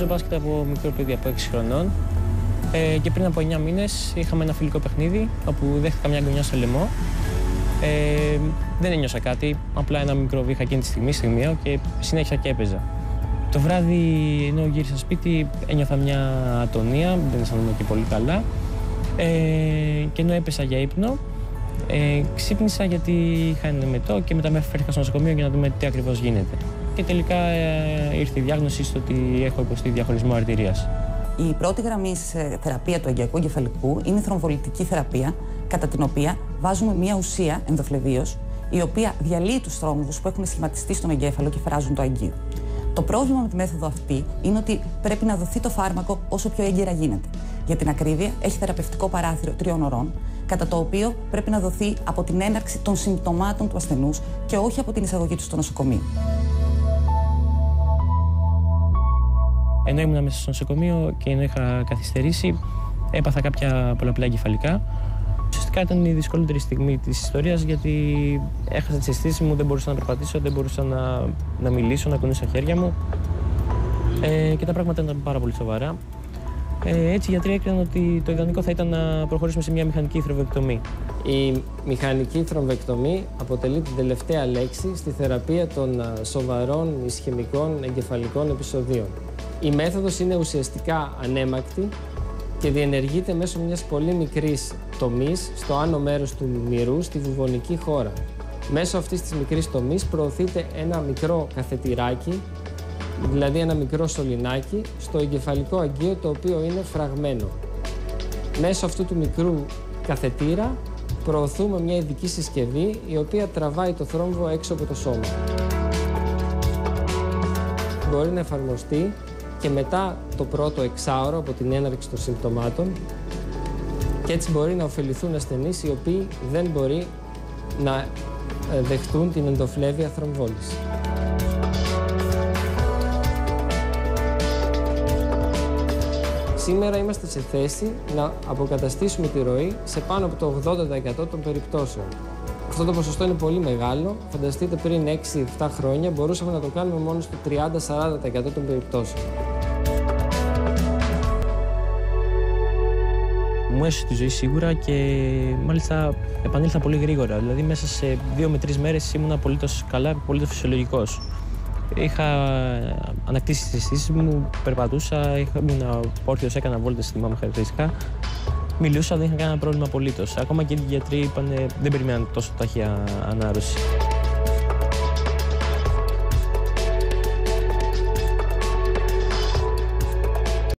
παίζω μπάσκετ από μικρό παιδί, από 6 χρονών. Και πριν από 9 μήνες είχαμε ένα φιλικό παιχνίδι όπου δέχτηκα μια γωνιά στο λαιμό. Δεν ένιωσα κάτι, απλά ένα μικρό βήχα εκείνη τη στιγμή, στιγμιαίο, και συνέχισα και έπαιζα. Το βράδυ, ενώ γύρισα σπίτι, ένιωθα μια ατονία, δεν αισθανόμουν και πολύ καλά. Και ενώ έπεσα για ύπνο, ξύπνησα γιατί είχα ένα εμετό και μετά με έφερθηκα στο νοσοκομείο για να δούμε τι ακριβώς γίνεται. Και τελικά ήρθε η διάγνωση στο ότι έχω υποστεί διαχωρισμό αρτηρίας. Η πρώτη γραμμή σε θεραπεία του αγκιακού εγκεφαλικού είναι η θρομβολιτική θεραπεία, κατά την οποία βάζουμε μια ουσία ενδοφλεβίως, η οποία διαλύει τους θρόμβους που έχουν σχηματιστεί στον εγκέφαλο και φράζουν το αγκείο. Το πρόβλημα με τη μέθοδο αυτή είναι ότι πρέπει να δοθεί το φάρμακο όσο πιο έγκαιρα γίνεται. Για την ακρίβεια, έχει θεραπευτικό παράθυρο 3 ωρών, κατά το οποίο πρέπει να δοθεί από την έναρξη των συμπτωμάτων του ασθενούς και όχι από την εισαγωγή του στο νοσοκομείο. Ενώ ήμουν μέσα στο νοσοκομείο και ενώ είχα καθυστερήσει, έπαθα κάποια πολλαπλά εγκεφαλικά. Ουσιαστικά ήταν η δυσκολότερη στιγμή της ιστορίας, γιατί έχασα τις αισθήσεις μου, δεν μπορούσα να περπατήσω, δεν μπορούσα να μιλήσω, να κουνήσω τα χέρια μου. Και τα πράγματα ήταν πάρα πολύ σοβαρά. Έτσι οι γιατροί έκριναν ότι το ιδανικό θα ήταν να προχωρήσουμε σε μια μηχανική θρομβεκτομή. Η μηχανική θρομβεκτομή αποτελεί την τελευταία λέξη στη θεραπεία των σοβαρών ισχαιμικών εγκεφαλικών επεισοδίων. Η μέθοδος είναι ουσιαστικά ανέμακτη και διενεργείται μέσω μιας πολύ μικρής τομής στο άνω μέρος του μυρού, στη βουβονική χώρα. Μέσω αυτής της μικρής τομής προωθείται ένα μικρό καθετηράκι, δηλαδή ένα μικρό σωληνάκι, στο εγκεφαλικό αγκείο, το οποίο είναι φραγμένο. Μέσω αυτού του μικρού καθετήρα προωθούμε μια ειδική συσκευή, η οποία τραβάει το θρόμβο έξω από το σώμα. Μπορεί να εφαρμοστεί και μετά το πρώτο εξάωρο από την έναρξη των συμπτωμάτων, και έτσι μπορεί να ωφεληθούν ασθενείς οι οποίοι δεν μπορεί να δεχτούν την ενδοφλέβεια θρομβόληση. Σήμερα είμαστε σε θέση να αποκαταστήσουμε τη ροή σε πάνω από το 80% των περιπτώσεων. Αυτό το ποσοστό είναι πολύ μεγάλο. Φανταστείτε, πριν 6-7 χρόνια μπορούσαμε να το κάνουμε μόνο στο 30-40% των περιπτώσεων. Μου έσωσε τη ζωή σίγουρα και μάλιστα επανήλθα πολύ γρήγορα. Δηλαδή μέσα σε 2 με 3 μέρες ήμουν απολύτως καλά, απολύτως φυσιολογικός. Είχα ανακτήσει τις αισθήσεις μου, περπατούσα, ήμουν όρθιος, έκανα βόλτες, θυμάμαι χαρακτηριστικά. Μιλούσα, δεν είχα κανένα πρόβλημα απολύτως. Ακόμα και οι γιατροί είπαν δεν περιμέναν τόσο ταχεία ανάρρωση.